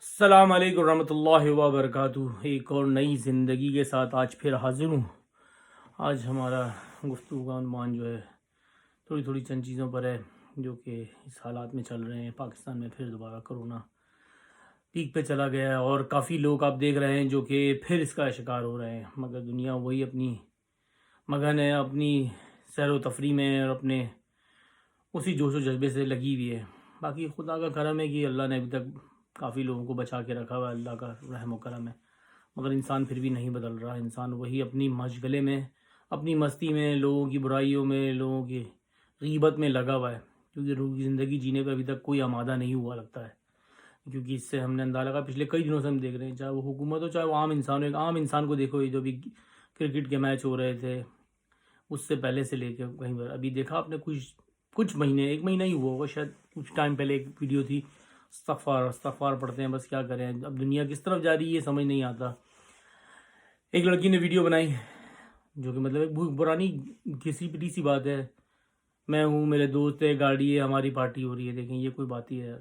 السلام علیکم ورحمۃ اللہ وبرکاتہ۔ ایک اور نئی زندگی کے ساتھ آج پھر حاضر ہوں۔ آج ہمارا گفتگو کا عنوان جو ہے تھوڑی چند چیزوں پر ہے جو کہ اس حالات میں چل رہے ہیں۔ پاکستان میں پھر دوبارہ کرونا پیک پہ چلا گیا ہے اور کافی لوگ آپ دیکھ رہے ہیں جو کہ پھر اس کا شکار ہو رہے ہیں، مگر دنیا وہی اپنی مگن ہے، اپنی سیر و تفریح میں اور اپنے اسی جوش و جذبے سے لگی ہوئی ہے۔ باقی خدا کا کرم ہے کہ اللہ نے ابھی تک کافی لوگوں کو بچا کے رکھا ہوا ہے، اللہ کا رحم و کرم ہے، مگر انسان پھر بھی نہیں بدل رہا۔ انسان وہی اپنی مشغلے میں، اپنی مستی میں، لوگوں کی برائیوں میں، لوگوں کی غیبت میں لگا ہوا ہے، کیونکہ روح کی زندگی جینے پہ ابھی تک کوئی آمادہ نہیں ہوا لگتا ہے۔ کیونکہ اس سے ہم نے اندازہ لگا، پچھلے کئی دنوں سے ہم دیکھ رہے ہیں، چاہے وہ حکومت ہو چاہے وہ عام انسان ہو۔ ایک عام انسان کو دیکھو، یہ جو بھی کرکٹ کے میچ ہو رہے تھے اس سے پہلے سے لے کے کہیں پر ابھی دیکھا آپ نے کچھ مہینے، ایک مہینہ ہی ہوا ہوگا شاید، کچھ ٹائم پہلے ایک ویڈیو تھی، استغفار پڑھتے ہیں، بس کیا کریں، اب دنیا کس طرف جا رہی ہے یہ سمجھ نہیں آتا۔ ایک لڑکی نے ویڈیو بنائی جو کہ مطلب ایک بہت پرانی کسی پٹی سی بات ہے، میں ہوں، میرے دوست ہے، گاڑی ہے، ہماری پارٹی ہو رہی ہے۔ دیکھیں یہ کوئی بات ہی ہے یار؟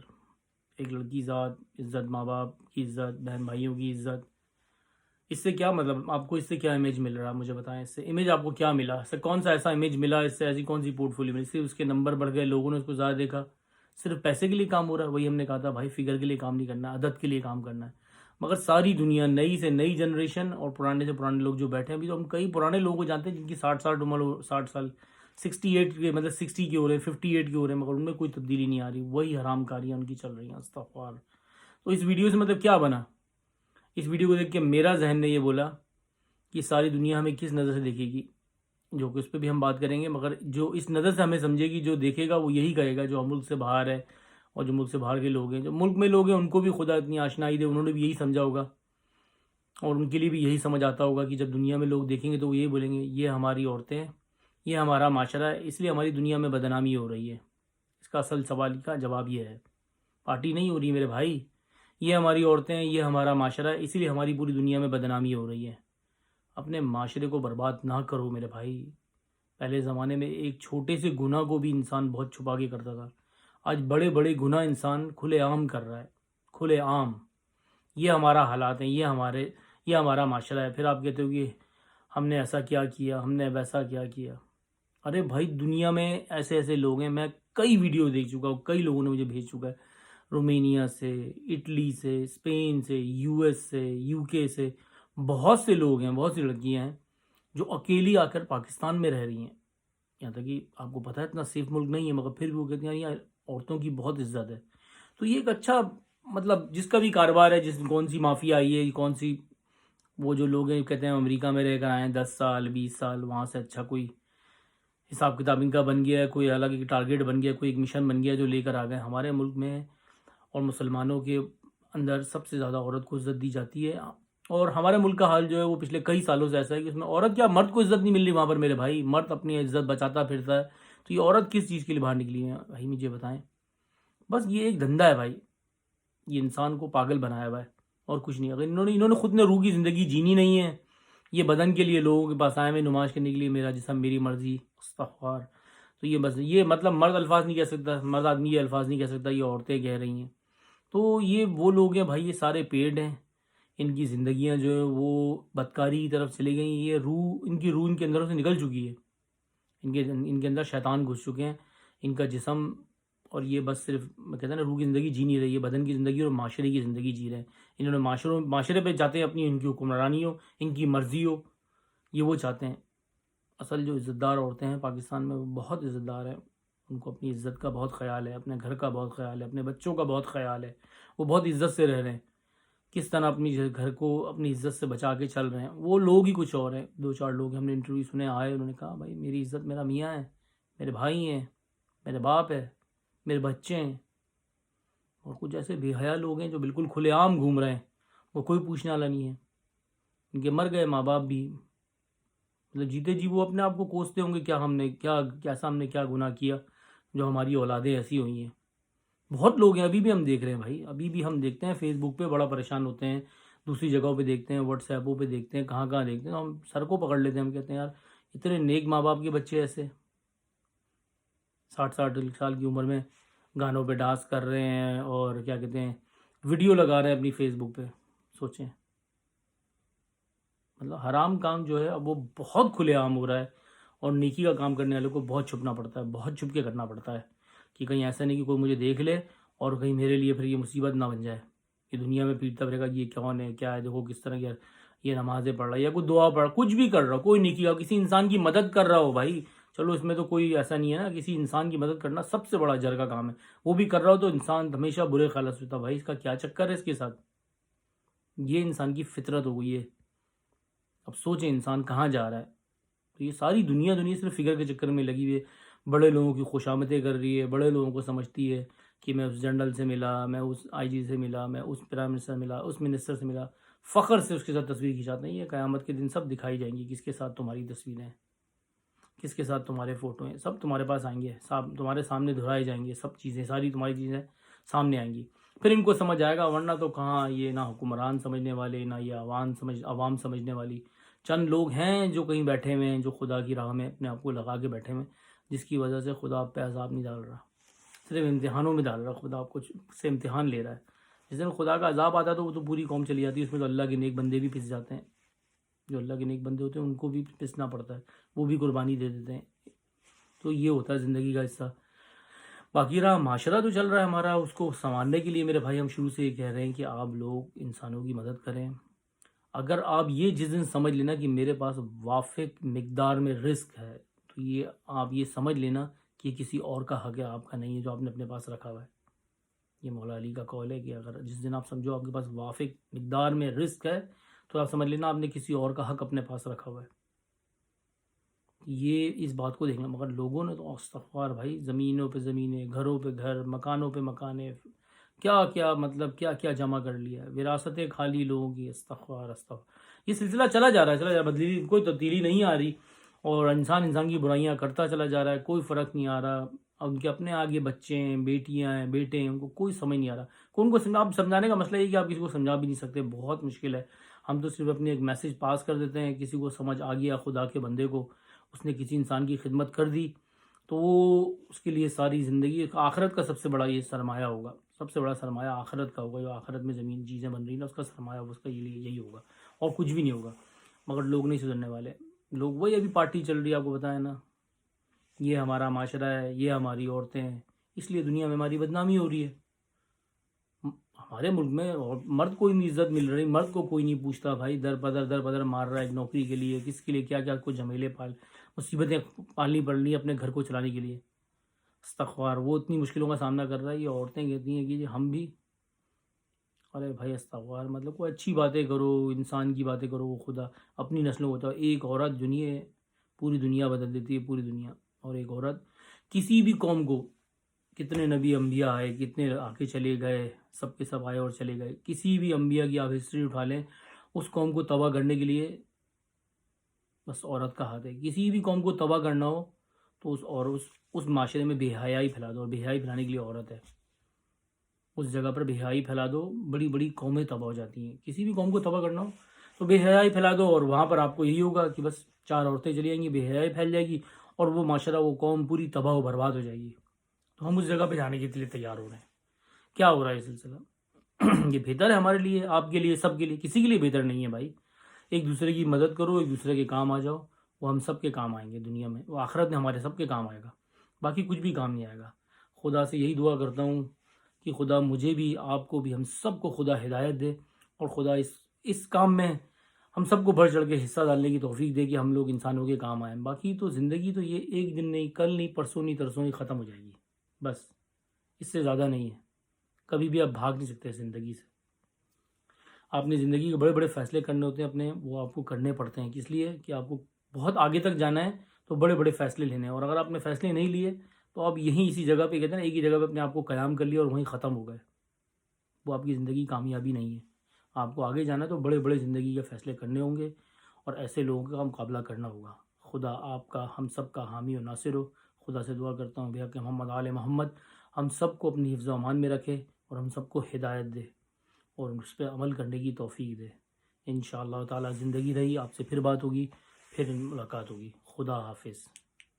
ایک لڑکی ذات، عزت، ماں باپ کی عزت، بہن بھائیوں کی عزت، اس سے کیا مطلب؟ آپ کو اس سے کیا امیج مل رہا؟ مجھے بتائیں، اس سے امیج آپ کو کیا ملا؟ اس سے کون سا ایسا امیج ملا؟ اس سے ایسی کون سی پورٹ فولیو ملی؟ صرف اس کے نمبر بڑھ گئے، لوگوں نے اس کو زیادہ دیکھا، صرف پیسے کے لیے کام ہو رہا ہے؟ وہی ہم نے کہا تھا بھائی، فگر کے لیے کام نہیں کرنا، عدد کے لیے کام کرنا ہے۔ مگر ساری دنیا، نئی سے نئی جنریشن اور پرانے سے پرانے لوگ جو بیٹھے ہیں، ابھی تو ہم کئی پرانے لوگوں کو جانتے ہیں جن کی 60 عمر 60 سال، 68 کے، مطلب 60 کے ہو رہے ہیں، 58 کے ہو رہے ہیں، مگر ان میں کوئی تبدیلی نہیں آ رہی، وہی حرام کاریاں ان کی چل رہی ہیں، استغفار۔ تو اس ویڈیو سے مطلب کیا بنا؟ اس ویڈیو کو دیکھ کے میرا ذہن نے یہ بولا کہ ساری دنیا ہمیں کس نظر سے دیکھے گی، جو کہ اس پہ بھی ہم بات کریں گے، مگر جو اس نظر سے ہمیں سمجھے گی، جو دیکھے گا وہ یہی کہے گا جو ملک سے باہر ہے، اور جو ملک سے باہر کے لوگ ہیں، جو ملک میں لوگ ہیں ان کو بھی خدا اتنی آشنائی دے، انہوں نے بھی یہی سمجھا ہوگا، اور ان کے لیے بھی یہی سمجھ آتا ہوگا کہ جب دنیا میں لوگ دیکھیں گے تو وہ یہی بولیں گے یہ ہماری عورتیں ہیں، یہ ہمارا معاشرہ ہے، اس لیے ہماری دنیا میں بدنامی ہو رہی ہے۔ اس کا اصل سوال کا جواب یہ ہے، پارٹی نہیں ہو رہی میرے بھائی، یہ ہماری عورتیں ہیں، یہ ہمارا معاشرہ ہے، اسی لیے ہماری پوری دنیا میں بدنامی ہو رہی ہے۔ اپنے معاشرے کو برباد نہ کرو میرے بھائی۔ پہلے زمانے میں ایک چھوٹے سے گناہ کو بھی انسان بہت چھپا کے کرتا تھا، آج بڑے بڑے گناہ انسان کھلے عام کر رہا ہے، کھلے عام۔ یہ ہمارا حالات ہیں، یہ ہمارا معاشرہ ہے۔ پھر آپ کہتے ہو کہ ہم نے ایسا کیا کیا، ہم نے ویسا کیا کیا۔ ارے بھائی، دنیا میں ایسے ایسے لوگ ہیں، میں کئی ویڈیو دیکھ چکا ہوں، کئی لوگوں نے مجھے بھیج چکا ہے، رومینیا سے، اٹلی سے، اسپین سے، یو ایس سے، یو کے سے، بہت سے لوگ ہیں، بہت سی لڑکیاں ہیں جو اکیلی آ کر پاکستان میں رہ رہی ہیں۔ یہاں تک کہ آپ کو پتہ ہے اتنا سیف ملک نہیں ہے، مگر پھر بھی وہ کہتے ہیں یار عورتوں کی بہت عزت ہے۔ تو یہ ایک اچھا، مطلب جس کا بھی کاروبار ہے، کون سی مافیا آئی ہے، کون سی، وہ جو لوگ ہیں کہتے ہیں امریکہ میں رہ کر آئے ہیں 10 سال 20 سال، وہاں سے اچھا کوئی حساب کتاب ان کا بن گیا ہے، کوئی الگ ایک ٹارگیٹ بن گیا، کوئی ایک مشن بن گیا جو لے کر آ گئے۔ ہمارے ملک میں اور مسلمانوں کے اندر سب سے زیادہ عورت کو عزت دی جاتی ہے، اور ہمارے ملک کا حال جو ہے وہ پچھلے کئی سالوں سے ایسا ہے کہ اس میں عورت کیا، مرد کو عزت نہیں مل رہی وہاں پر میرے بھائی۔ مرد اپنی عزت بچاتا پھرتا ہے، تو یہ عورت کس چیز کے لیے باہر نکلی ہے بھائی؟ مجھے بتائیں۔ بس یہ ایک دھندا ہے بھائی، یہ انسان کو پاگل بنایا ہوا ہے اور کچھ نہیں۔ اگر انہوں نے خود نے روح کی زندگی جینی نہیں ہے، یہ بدن کے لیے لوگوں کے پاس آئے ہوئے نمائش کرنے کے لیے، میرا جسم میری مرضی، استغفار۔ تو یہ بس، یہ مطلب مرد الفاظ نہیں کہہ سکتا، مرد آدمی یہ الفاظ نہیں کہہ سکتا، یہ عورتیں کہہ رہی ہیں۔ تو یہ وہ لوگ ہیں بھائی، یہ سارے پیڈ ہیں، ان کی زندگیاں جو ہے وہ بدکاری کی طرف چلی گئیں، یہ ان کی روح ان کے اندروں سے نکل چکی ہے، ان کے اندر شیطان گھس چکے ہیں، ان کا جسم، اور یہ بس صرف میں کہتا نا روح کی زندگی جی نہیں رہی ہے، بدن کی زندگی اور معاشرے کی زندگی جی رہے ہیں۔ انہوں نے معاشرے پہ چاہتے ہیں اپنی، ان کی حکمرانی ہو، ان کی مرضی ہو، یہ وہ چاہتے ہیں۔ اصل جو عزت دار عورتیں ہیں پاکستان میں وہ بہت عزت دار ہیں، ان کو اپنی عزت کا بہت خیال ہے، اپنے گھر کا بہت خیال ہے، اپنے بچوں کا بہت خیال ہے، وہ بہت عزت سے رہ رہے ہیں، کس طرح اپنی گھر کو اپنی عزت سے بچا کے چل رہے ہیں۔ وہ لوگ ہی کچھ اور ہیں، 2 4 لوگ ہم نے انٹرویو سنے آئے، انہوں نے کہا بھائی میری عزت میرا میاں ہے، میرے بھائی ہیں، میرے باپ ہے، میرے بچے ہیں، اور کچھ ایسے بے حیا لوگ ہیں جو بالکل کھلے عام گھوم رہے ہیں، وہ کوئی پوچھنے والا نہیں ہے۔ ان کے مر گئے ماں باپ بھی، مطلب جیتے جی وہ اپنے آپ کو کوستے ہوں گے کیا ہم نے کیسا ہم نے کیا گناہ کیا جو ہماری اولادیں ایسی ہوئی ہیں۔ بہت لوگ ہیں، ابھی بھی ہم دیکھ رہے ہیں بھائی، ابھی بھی ہم دیکھتے ہیں فیس بک پہ بڑا پریشان ہوتے ہیں، دوسری جگہوں پہ دیکھتے ہیں، واٹس ایپوں پہ دیکھتے ہیں، کہاں کہاں دیکھتے ہیں، ہم سر کو پکڑ لیتے ہیں، ہم کہتے ہیں یار اتنے نیک ماں باپ کے بچے ایسے 60 60 سال کی عمر میں گانوں پہ ڈانس کر رہے ہیں، اور کیا کہتے ہیں ویڈیو لگا رہے ہیں اپنی فیس بک پہ. سوچیں، مطلب حرام کام جو ہے اب وہ بہت کھلے عام ہو رہا ہے، اور نیکی کا کام کرنے والے کو بہت چھپنا پڑتا ہے، بہت چھپ کے کرنا پڑتا ہے، کہ کہیں ایسا نہیں کہ کوئی مجھے دیکھ لے اور کہیں میرے لیے پھر یہ مصیبت نہ بن جائے کہ دنیا میں پیٹتا پھرے گا کہ یہ کون ہے، کیا ہے، دیکھو کس طرح یہ نمازیں پڑھ رہا ہے یا کوئی دعا پڑھ، کچھ بھی کر رہا ہو، کوئی نیکی کا، کسی انسان کی مدد کر رہا ہو بھائی، چلو اس میں تو کوئی ایسا نہیں ہے نا، کسی انسان کی مدد کرنا سب سے بڑا اجر کا کام ہے، وہ بھی کر رہا ہو تو انسان ہمیشہ برے خیالات سے ہوتا ہے، بھائی اس کا کیا چکر ہے اس کے ساتھ. یہ انسان کی فطرت ہو گئی ہے. اب سوچیں انسان کہاں جا رہا ہے. تو یہ ساری دنیا صرف فگر کے چکر میں لگی ہوئی ہے، بڑے لوگوں کی خوشامدیں کر رہی ہے، بڑے لوگوں کو سمجھتی ہے کہ میں اس جنرل سے ملا، میں اس آئی جی سے ملا، میں اس پرائم منسٹر سے ملا، اس منسٹر سے ملا، فخر سے اس کے ساتھ تصویر کھینچاتے ہیں. یہ قیامت کے دن سب دکھائی جائیں گی، کس کے ساتھ تمہاری تصویریں ہیں، کس کے ساتھ تمہارے فوٹو ہیں، سب تمہارے پاس آئیں گے، سب تمہارے سامنے دہرائے جائیں گے، سب چیزیں، ساری تمہاری چیزیں سامنے آئیں گی. پھر ان کو سمجھ آئے گا، ورنہ تو کہاں، یہ نہ حکمران سمجھنے والے، نہ یہ عوام سمجھنے والی. چند لوگ ہیں جو کہیں بیٹھے ہوئے ہیں، جو خدا کی راہ میں اپنے آپ کو لگا کے بیٹھے ہوئے ہیں، جس کی وجہ سے خدا آپ پہ عذاب نہیں ڈال رہا، صرف امتحانوں میں ڈال رہا. خدا آپ کو سے امتحان لے رہا ہے. جس دن خدا کا عذاب آتا ہے تو وہ تو پوری قوم چلی جاتی ہے، اس میں تو اللہ کے نیک بندے بھی پس جاتے ہیں. جو اللہ کے نیک بندے ہوتے ہیں ان کو بھی پسنا پڑتا ہے، وہ بھی قربانی دے دیتے ہیں. تو یہ ہوتا ہے زندگی کا حصہ. باقی رہا معاشرہ تو چل رہا ہے ہمارا، اس کو سنوارنے کے لیے میرے بھائی ہم شروع سے یہ کہہ رہے ہیں کہ آپ لوگ انسانوں کی مدد کریں. اگر آپ یہ جس دن سمجھ لینا کہ میرے پاس وافق مقدار میں رزق ہے، تو یہ آپ یہ سمجھ لینا کہ یہ کسی اور کا حق ہے، آپ کا نہیں ہے جو آپ نے اپنے پاس رکھا ہوا ہے. یہ مولا علی کا قول ہے کہ اگر جس دن آپ سمجھو آپ کے پاس وافق مقدار میں رزق ہے تو آپ سمجھ لینا آپ نے کسی اور کا حق اپنے پاس رکھا ہوا ہے. یہ اس بات کو دیکھنا. مگر لوگوں نے تو استغفار بھائی، زمینوں پہ زمینیں، گھروں پہ گھر، مکانوں پہ مکانیں، کیا کیا مطلب کیا کیا جمع کر لیا ہے، وراثتیں خالی لوگوں کی. استغفار استغفار. یہ سلسلہ چلا جا رہا ہے، چلا جا رہا ہے، بدلی کوئی تبدیلی نہیں آ رہی، اور انسان کی برائیاں کرتا چلا جا رہا ہے، کوئی فرق نہیں آ رہا. ان کے اپنے آگے بچے ہیں، بیٹیاں ہیں، بیٹے ہیں، ان کو کوئی سمجھ نہیں آ رہا. ان کو آپ سمجھانے کا مسئلہ یہ کہ آپ کسی کو سمجھا بھی نہیں سکتے، بہت مشکل ہے. ہم تو صرف اپنے ایک میسج پاس کر دیتے ہیں، کسی کو سمجھ آ گیا، خدا کے بندے کو اس نے کسی انسان کی خدمت کر دی تو وہ اس کے لیے ساری زندگی، آخرت کا سب سے بڑا یہ سرمایہ ہوگا، سب سے بڑا سرمایہ آخرت کا ہوگا. جو آخرت میں زمین چیزیں بن رہی ہیں نا، اس کا سرمایہ اس کا یہی ہوگا، اور کچھ بھی نہیں ہوگا. مگر لوگ نہیں سدھرنے والے. لوگ وہی ابھی پارٹی چل رہی ہے، آپ کو بتائیں نا، یہ ہمارا معاشرہ ہے، یہ ہماری عورتیں ہیں، اس لیے دنیا میں ہماری بدنامی ہو رہی ہے. ہمارے ملک میں مرد کو نہیں عزت مل رہی، مرد کو کوئی نہیں پوچھتا بھائی، در بدر مار رہا ہے ایک نوکری کے لیے، کس کے لیے، کیا کیا کچھ جھمیلے مصیبتیں پالنی پڑ رہی ہیں اپنے گھر کو چلانے کے لیے. استغفار. وہ اتنی مشکلوں کا سامنا کر رہا ہے. یہ عورتیں کہتی ہیں کہ ہم بھی، ارے بھائی استغفار. مطلب کوئی اچھی باتیں کرو، انسان کی باتیں کرو. وہ خدا اپنی نسلوں کو ہوتا ہے، ایک عورت پوری دنیا بدل دیتی ہے، پوری دنیا. اور ایک عورت کسی بھی قوم کو، کتنے نبی انبیاء آئے، کتنے آ کے چلے گئے، سب کے سب آئے اور چلے گئے. کسی بھی انبیاء کی آپ ہسٹری اٹھا لیں، اس قوم کو تباہ کرنے کے لیے بس عورت کا ہاتھ ہے. کسی بھی قوم کو تباہ کرنا ہو تو اس معاشرے میں بے حیائی پھیلا دو، اور بے حیائی پھیلانے کے لیے عورت ہے. اس جگہ پر بے حیائی پھیلا دو، بڑی بڑی قومیں تباہ ہو جاتی ہیں. کسی بھی قوم کو تباہ کرنا ہو تو بے حیائی پھیلا دو، اور وہاں پر آپ کو یہی ہوگا کہ بس 4 عورتیں چلی جائیں گی، بے حیائی پھیل جائے گی، اور وہ معاشرہ، وہ قوم پوری تباہ و برباد ہو جائے گی. تو ہم اس جگہ پہ جانے کے لیے تیار ہو رہے ہیں. کیا ہو رہا ہے یہ سلسلہ؟ یہ بہتر ہے ہمارے لیے، آپ کے لیے، سب کے لیے. کسی کے لیے بہتر نہیں ہے بھائی. ایک دوسرے کی مدد کرو، ایک دوسرے کے کام آ جاؤ، وہ ہم سب کے کام آئیں گے دنیا میں، وہ آخرت میں ہمارے سب کے کام آئے گا. باقی کچھ بھی کام نہیں آئے گا. خدا سے یہی دعا کرتا ہوں کہ خدا مجھے بھی، آپ کو بھی، ہم سب کو خدا ہدایت دے، اور خدا اس کام میں ہم سب کو بڑھ چڑھ کے حصہ ڈالنے کی توفیق دے کہ ہم لوگ انسانوں کے کام آئیں. باقی تو زندگی تو یہ ایک دن نہیں، کل نہیں، پرسوں نہیں، ترسوں نہیں ختم ہو جائے گی. بس اس سے زیادہ نہیں ہے. کبھی بھی آپ بھاگ نہیں سکتے زندگی سے. آپ نے زندگی کے بڑے بڑے فیصلے کرنے ہوتے ہیں اپنے، وہ آپ کو کرنے پڑتے ہیں. کس لیے کہ آپ کو بہت آگے تک جانا ہے، تو بڑے بڑے فیصلے لینے ہیں. اور اگر آپ نے فیصلے نہیں لیے تو آپ یہیں اسی جگہ پہ، کہتے ہیں نا، ایک ہی جگہ پہ اپنے آپ کو قیام کر لیا اور وہیں ختم ہو گئے. وہ آپ کی زندگی کامیابی نہیں ہے. آپ کو آگے جانا ہے تو بڑے بڑے زندگی کے فیصلے کرنے ہوں گے، اور ایسے لوگوں کا مقابلہ کرنا ہوگا. خدا آپ کا، ہم سب کا حامی و ناصر ہو. خدا سے دعا کرتا ہوں بحق محمد آل محمد ہم سب کو اپنی حفظ و امان میں رکھے، اور ہم سب کو ہدایت دے، اور اس پہ عمل کرنے کی توفیق دے. انشاءاللہ تعالی زندگی رہی، آپ سے پھر بات ہوگی، پھر ملاقات ہوگی. خدا حافظ.